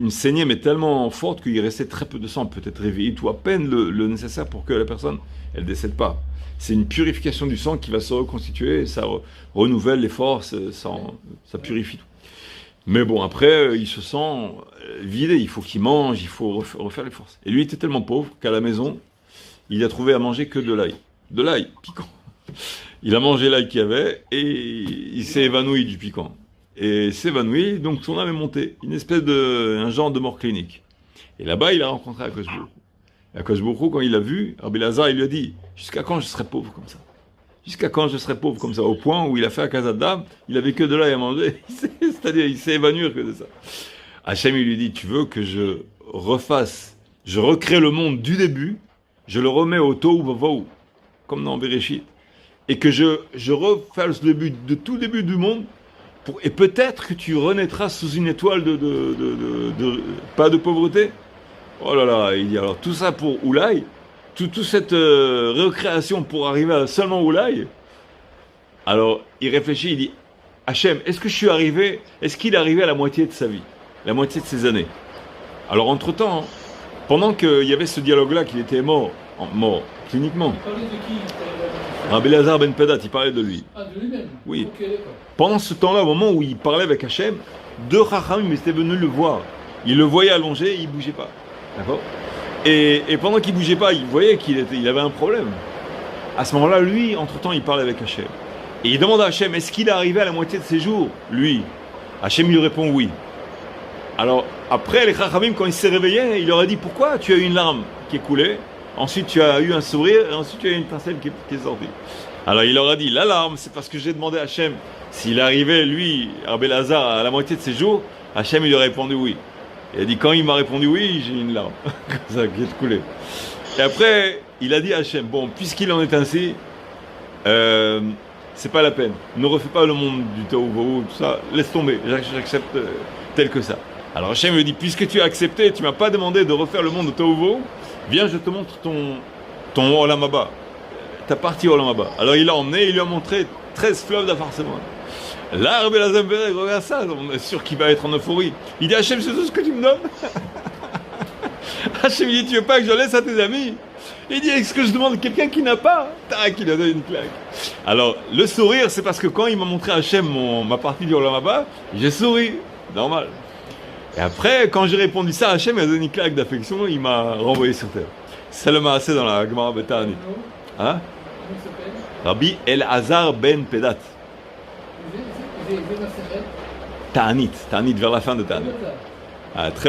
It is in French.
une saignée, mais tellement forte qu'il restait très peu de sang, peut-être réveillé, tout à peine le nécessaire pour que la personne, elle décède pas. C'est une purification du sang qui va se reconstituer, et ça renouvelle les forces, ça purifie tout. Mais bon, après, il se sent vidé, il faut qu'il mange, il faut refaire les forces. Et lui était tellement pauvre qu'à la maison, il a trouvé à manger que de l'ail. De l'ail, piquant. Il a mangé l'ail qu'il y avait et il s'est évanoui du piquant. Et s'évanouit, donc son âme est montée. Un genre de mort clinique. Et là-bas, il a rencontré Akadosh Baruch Hu. Et Akadosh Baruch Hu, quand il l'a vu, Rabbi Lazare, il lui a dit, jusqu'à quand je serai pauvre comme ça? Jusqu'à quand je serai pauvre comme ça? Au point où il a fait un Kazadam, il avait que de l'ail à manger. C'est-à-dire, il s'est évanoui que de ça. Hachem, il lui dit, tu veux que je recrée le monde du début, je le remets au Tohu Vavohu, comme dans Bereshit, et que je refasse le début de tout début du monde, et peut-être que tu renaîtras sous une étoile pas de pauvreté. Oh là là, il dit alors tout ça pour Oulaï, toute cette recréation pour arriver à seulement Oulaï. Alors il réfléchit, il dit Hachem, est-ce qu'il est arrivé à la moitié de sa vie, la moitié de ses années? Alors entre-temps, pendant qu'il y avait ce dialogue-là, qu'il était mort cliniquement. Il parlait de qui? Rabbi Lazare ben Pedat, il parlait de lui. Ah, de lui-même? Oui. Ok, d'accord. Pendant ce temps-là, au moment où il parlait avec Hachem, deux Chachamim étaient venus le voir. Il le voyait allongé et il ne bougeait pas. D'accord? Et pendant qu'il ne bougeait pas, il voyait qu'il avait un problème. À ce moment-là, lui, entre-temps, il parlait avec Hachem. Et il demande à Hachem, est-ce qu'il est arrivé à la moitié de ses jours? Lui. Hachem lui répond oui. Alors, après, les Chachamim, quand il s'est réveillé, il leur a dit, pourquoi tu as eu une larme qui est coulée? Ensuite, tu as eu un sourire, et ensuite, tu as eu une étincelle qui est sortie. Alors, il leur a dit, l'alarme, c'est parce que j'ai demandé à Hachem s'il arrivait, lui, Rabbi Lazare, à la moitié de ses jours. Hachem, il lui a répondu oui. Il a dit, quand il m'a répondu oui, j'ai une larme, comme ça, qui est coulée. Et après, il a dit à Hachem, bon, puisqu'il en est ainsi, c'est pas la peine. Ne refais pas le monde du Tohu Vohu, tout ça, laisse tomber, j'accepte tel que ça. Alors Hachem lui dit, puisque tu as accepté, tu m'as pas demandé de refaire le monde de Tohu Vohu, viens, je te montre ton Olam Haba, ta partie Olam Haba. Alors il l'a emmené, il lui a montré 13 fleuves d'affarsement. Là, Rabbi Lazare regarde ça, on est sûr qu'il va être en euphorie. Il dit, Hachem, c'est tout ce que tu me donnes? Hachem, il dit, tu veux pas que je laisse à tes amis? Il dit, est-ce que je demande à quelqu'un qui n'a pas? Tac, il a donné une claque. Alors, le sourire, c'est parce que quand il m'a montré Hachem ma partie du Olam Haba, j'ai souri, normal. Et après, quand j'ai répondu ça, Hachem m'a donné une claque d'affection, il m'a renvoyé sur terre. Ça le m'a assez dans la Gemara Betani. Hein? Comment il s'appelle? Rabbi Elazar ben Pedat. Ta'anit, vers la fin de Ta'anit. Ah, très